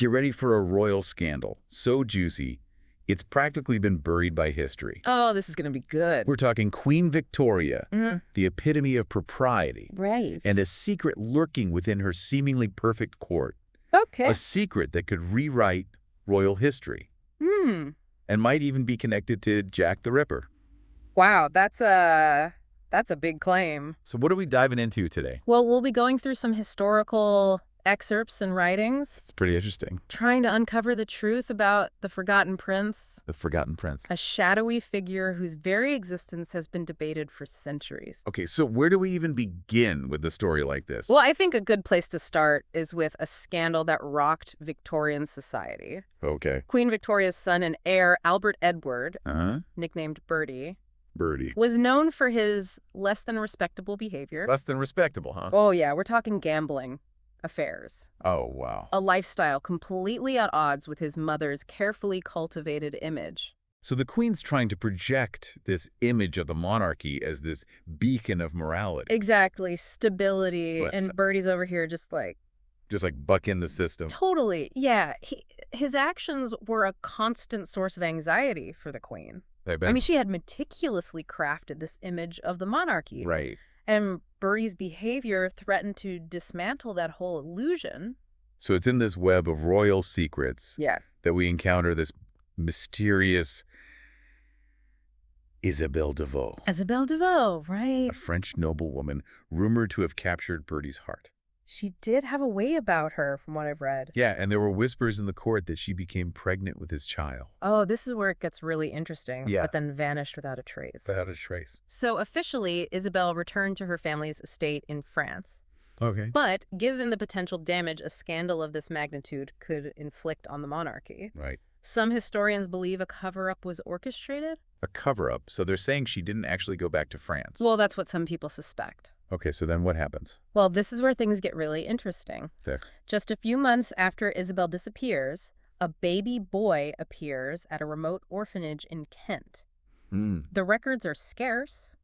Get ready for a royal scandal. So juicy, it's practically been buried by history. Oh, this is going to be good. We're talking Queen Victoria, the epitome of propriety, Right. and a secret lurking within her seemingly perfect court. Okay. A secret that could rewrite royal history. And might even be connected to Jack the Ripper. Wow, that's a big claim. So what are we diving into today? Well, we'll be going through some historical excerpts and writings, It's pretty interesting. trying to uncover the truth about the Forgotten Prince, The Forgotten Prince. a shadowy figure whose very existence has been debated for centuries. Okay, so where do we even begin with a story like this? Well, I think a good place to start is with a scandal that rocked Victorian society. Okay. Queen Victoria's son and heir, Albert Edward, Uh-huh. nicknamed Bertie, Birdie. was known for his less than respectable behavior. Less than respectable, huh? Oh, yeah, we're talking gambling affairs. Oh, wow. A lifestyle completely at odds with his mother's carefully cultivated image. So the Queen's trying to project this image of the monarchy as this beacon of morality. Exactly, stability, Listen. and Bertie's over here just like... Just like buck in the system. Totally, yeah. His actions were a constant source of anxiety for the Queen. I bet. I mean, she had meticulously crafted this image of the monarchy. Right. And Bertie's behavior threatened to dismantle that whole illusion. So it's in this web of royal secrets Yeah. that we encounter this mysterious Isabelle de Vaux, Isabelle de Vaux, right? a French noblewoman rumored to have captured Bertie's heart. She did have a way about her, from what I've read. Yeah, and there were whispers in the court that she became pregnant with his child. Oh, this is where it gets really interesting, Yeah. but then vanished without a trace. Without a trace. So officially, Isabelle returned to her family's estate in France. Okay. But given the potential damage a scandal of this magnitude could inflict on the monarchy, Right. some historians believe a cover-up was orchestrated. A cover-up. So they're saying she didn't actually go back to France. Well, that's what some people suspect. Okay, so then what happens? Well, this is where things get really interesting. There. Just a few months after Isabelle disappears, a baby boy appears at a remote orphanage in Kent. The records are scarce,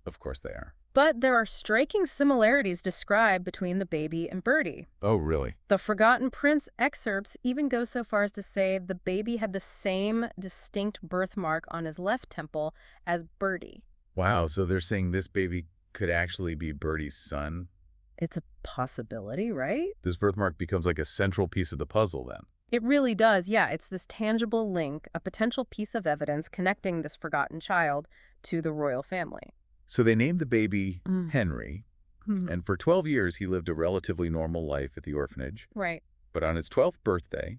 Of course they are. but there are striking similarities described between the baby and Bertie. Oh, really? The Forgotten Prince excerpts even go so far as to say the baby had the same distinct birthmark on his left temple as Bertie. Wow, so they're saying this baby could actually be Bertie's son? It's a possibility, right? This birthmark becomes like a central piece of the puzzle then. It really does, yeah. It's this tangible link, a potential piece of evidence connecting this forgotten child to the royal family. So they named the baby Henry, Hmm. and for 12 years he lived a relatively normal life at the orphanage. Right. But on his 12th birthday,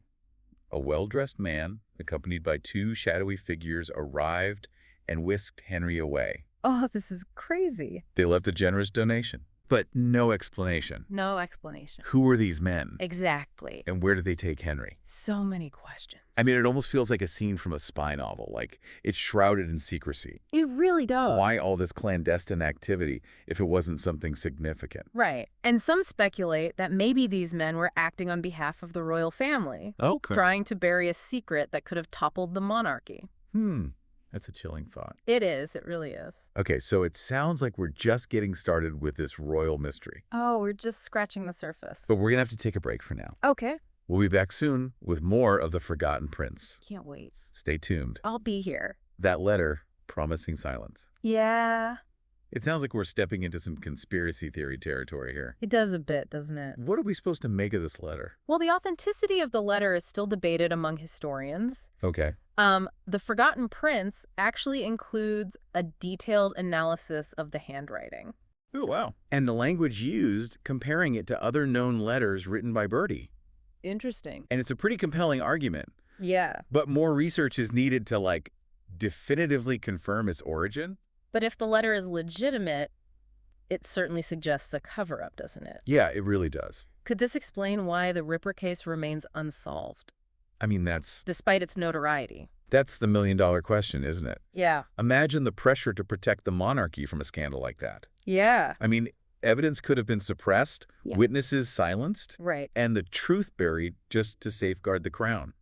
a well-dressed man, accompanied by two shadowy figures, arrived and whisked Henry away. Oh, this is crazy. They left a generous donation, but no explanation. No explanation. Who were these men? Exactly. And where did they take Henry? So many questions. I mean, it almost feels like a scene from a spy novel, like it's shrouded in secrecy. It really does. Why all this clandestine activity if it wasn't something significant? Right. And some speculate that maybe these men were acting on behalf of the royal family, Okay. trying to bury a secret that could have toppled the monarchy. That's a chilling thought. It is. It really is. Okay, so it sounds like we're just getting started with this royal mystery. Oh, we're just scratching the surface. But we're going to have to take a break for now. Okay. We'll be back soon with more of The Forgotten Prince. Can't wait. Stay tuned. I'll be here. That letter, promising silence. Yeah. It sounds like we're stepping into some conspiracy theory territory here. It does a bit, doesn't it? What are we supposed to make of this letter? Well, the authenticity of the letter is still debated among historians. Okay. The Forgotten Prince actually includes a detailed analysis of the handwriting. Oh, wow. And the language used, comparing it to other known letters written by Bertie. Interesting. And it's a pretty compelling argument. Yeah. But more research is needed to, definitively confirm its origin. But if the letter is legitimate, it certainly suggests a cover-up, doesn't it? Yeah, it really does. Could this explain why the Ripper case remains unsolved, I mean, that's despite its notoriety? the million-dollar question, isn't it? Yeah. Imagine the pressure to protect the monarchy from a scandal like that. Yeah. I mean, evidence could have been suppressed, Yeah. witnesses silenced, Right. and the truth buried just to safeguard the crown.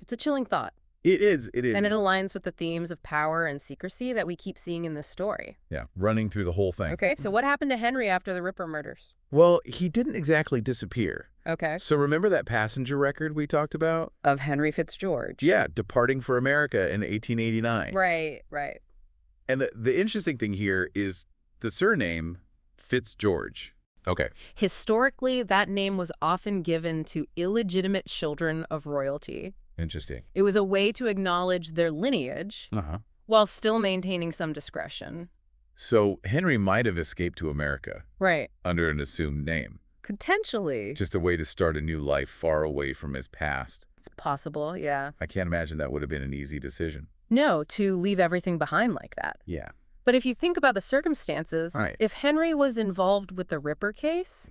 It's a chilling thought. It is. And it aligns with the themes of power and secrecy that we keep seeing in this story. Yeah, running through the whole thing. Okay, so what happened to Henry after the Ripper murders? Well, he didn't exactly disappear. Okay. So remember that passenger record we talked about? Of Henry Fitzgeorge. Yeah, departing for America in 1889. Right, right. And the interesting thing here is the surname Fitzgeorge. Okay. Historically, that name was often given to illegitimate children of royalty. Interesting. It was a way to acknowledge their lineage while still maintaining some discretion. So Henry might have escaped to America. Right. Under an assumed name. Potentially. Just a way to start a new life far away from his past. It's possible, yeah. I can't imagine that would have been an easy decision. No, to leave everything behind like that. Yeah. But if you think about the circumstances, if Henry was involved with the Ripper case,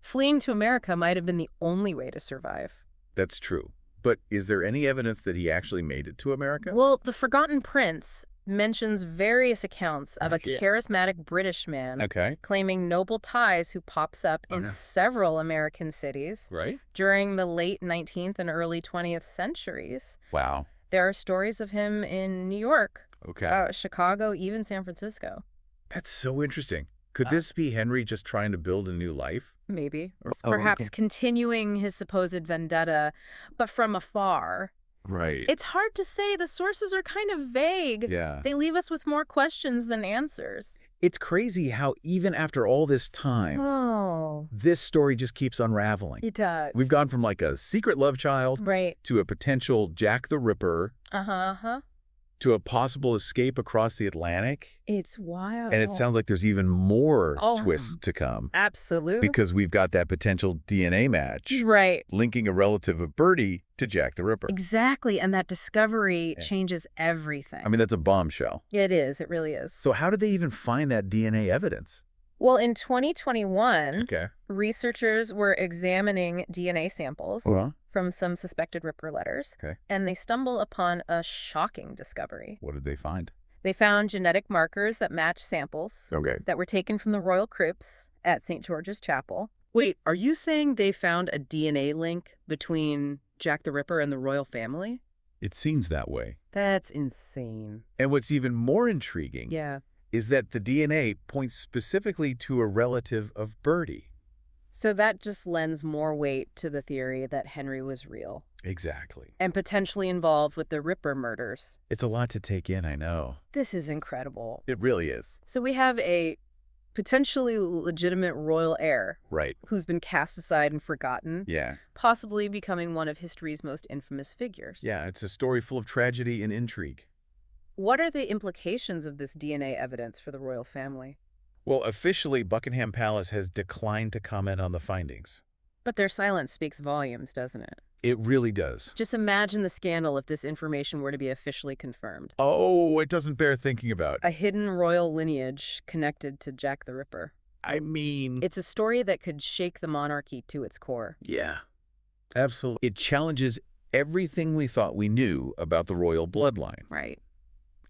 fleeing to America might have been the only way to survive. That's true. But is there any evidence that he actually made it to America? Well, The Forgotten Prince mentions various accounts of a charismatic British man claiming noble ties who pops up in several American cities during the late 19th and early 20th centuries. Wow. There are stories of him in New York, Chicago, even San Francisco. That's so interesting. Could this be Henry just trying to build a new life? Maybe. Or perhaps continuing his supposed vendetta, but from afar. Right. It's hard to say. The sources are kind of vague. Yeah. They leave us with more questions than answers. It's crazy how even after all this time, this story just keeps unraveling. It does. We've gone from like a secret love child to a potential Jack the Ripper to a possible escape across the Atlantic. It's wild. And it sounds like there's even more twists to come. Absolutely. Because we've got that potential DNA match. Right. Linking a relative of Birdie to Jack the Ripper. Exactly. And that discovery changes everything. I mean, that's a bombshell. It is. It really is. So how did they even find that DNA evidence? Well, in 2021, researchers were examining DNA samples from some suspected Ripper letters, and they stumble upon a shocking discovery. What did they find? They found genetic markers that match samples that were taken from the royal crypts at St. George's Chapel. Wait, are you saying they found a DNA link between Jack the Ripper and the royal family? It seems that way. That's insane. And what's even more intriguing is that the DNA points specifically to a relative of Birdie. So that just lends more weight to the theory that Henry was real. Exactly. And potentially involved with the Ripper murders. It's a lot to take in, I know. This is incredible. It really is. So we have a potentially legitimate royal heir. Who's been cast aside and forgotten. Possibly becoming one of history's most infamous figures. Yeah, it's a story full of tragedy and intrigue. What are the implications of this DNA evidence for the royal family? Well, officially, Buckingham Palace has declined to comment on the findings. But their silence speaks volumes, doesn't it? It really does. Just imagine the scandal if this information were to be officially confirmed. Oh, it doesn't bear thinking about. A hidden royal lineage connected to Jack the Ripper. I mean... It's a story that could shake the monarchy to its core. Yeah, absolutely. It challenges everything we thought we knew about the royal bloodline. Right.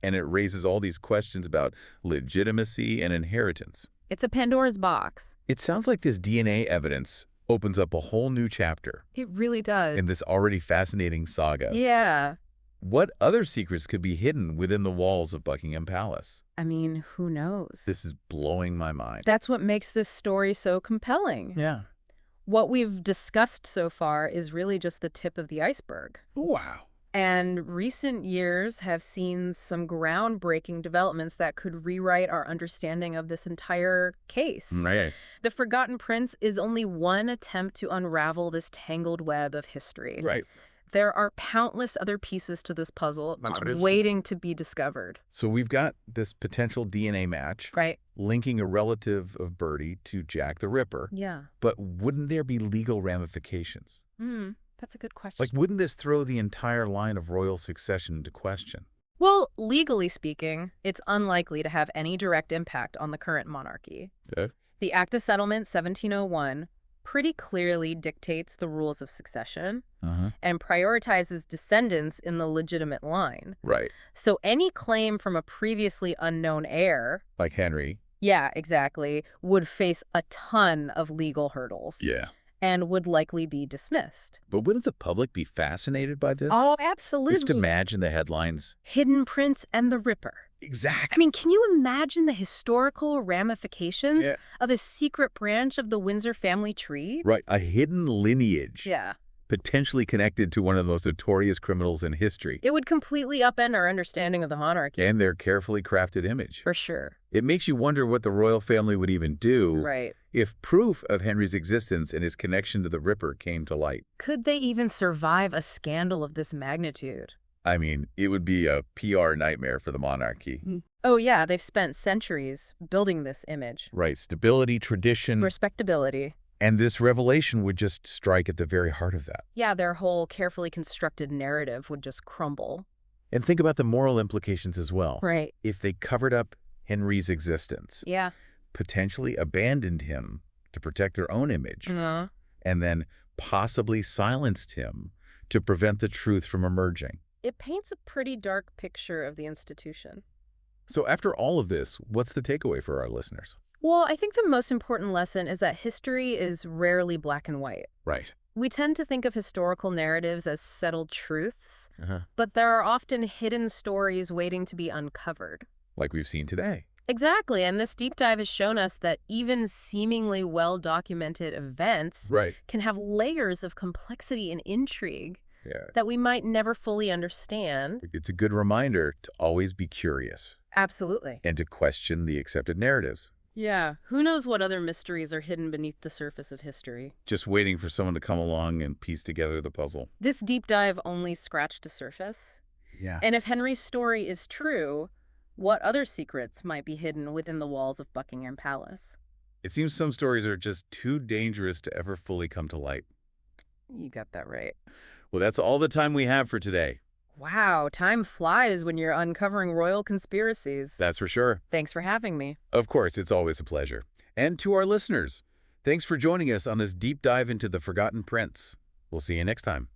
And it raises all these questions about legitimacy and inheritance. It's a Pandora's box. It sounds like this DNA evidence opens up a whole new chapter. It really does. In this already fascinating saga. Yeah. What other secrets could be hidden within the walls of Buckingham Palace? I mean, who knows? This is blowing my mind. That's what makes this story so compelling. Yeah. What we've discussed so far is really just the tip of the iceberg. Wow. And recent years have seen some groundbreaking developments that could rewrite our understanding of this entire case. Right. The Forgotten Prince is only one attempt to unravel this tangled web of history. Right. There are countless other pieces to this puzzle waiting to be discovered. So we've got this potential DNA match. Right. Linking a relative of Birdie to Jack the Ripper. Yeah. But wouldn't there be legal ramifications? That's a good question. Like, wouldn't this throw the entire line of royal succession into question? Well, legally speaking, it's unlikely to have any direct impact on the current monarchy. The Act of Settlement 1701 pretty clearly dictates the rules of succession and prioritizes descendants in the legitimate line. Right. So any claim from a previously unknown heir... Like Henry. Yeah, exactly. Would face a ton of legal hurdles. Yeah. And would likely be dismissed. But wouldn't the public be fascinated by this? Oh, absolutely. Just imagine the headlines. Hidden Prince and the Ripper. I Exactly. mean, can you imagine the historical ramifications Yeah. of a secret branch of the Windsor family tree? Right. A hidden lineage, Yeah. potentially connected to one of the most notorious criminals in history, It would completely upend our understanding of the monarchy. and their carefully crafted image. For sure. It makes you wonder what the royal family would even do Right. if proof of Henry's existence and his connection to the Ripper came to light. Could they even survive a scandal of this magnitude? I mean, it would be a PR nightmare for the monarchy. Oh yeah, they've spent centuries building this image. Right. Stability, tradition, Respectability. and this revelation would just strike at the very heart of that. Yeah, their whole carefully constructed narrative would just crumble. And think about the moral implications as well. Right. If they covered up Henry's existence, Yeah. potentially abandoned him to protect their own image, Uh, and then possibly silenced him to prevent the truth from emerging. it paints a pretty dark picture of the institution. So after all of this, what's the takeaway for our listeners? Well, I think the most important lesson is that history is rarely black and white. Right. We tend to think of historical narratives as settled truths, Uh-huh. but there are often hidden stories waiting to be uncovered. Like we've seen today. Exactly, and this deep dive has shown us that even seemingly well-documented events Right. can have layers of complexity and intrigue Yeah. that we might never fully understand. It's a good reminder to always be curious Absolutely. and to question the accepted narratives. Yeah, who knows what other mysteries are hidden beneath the surface of history. Just waiting for someone to come along and piece together the puzzle. This deep dive only scratched the surface. Yeah. And if Henry's story is true, what other secrets might be hidden within the walls of Buckingham Palace? It seems some stories are just too dangerous to ever fully come to light. You got that right. Well, that's all the time we have for today. Wow, time flies when you're uncovering royal conspiracies. That's for sure. Thanks for having me. Of course, it's always a pleasure. And to our listeners, thanks for joining us on this deep dive into the Forgotten Prince. We'll see you next time.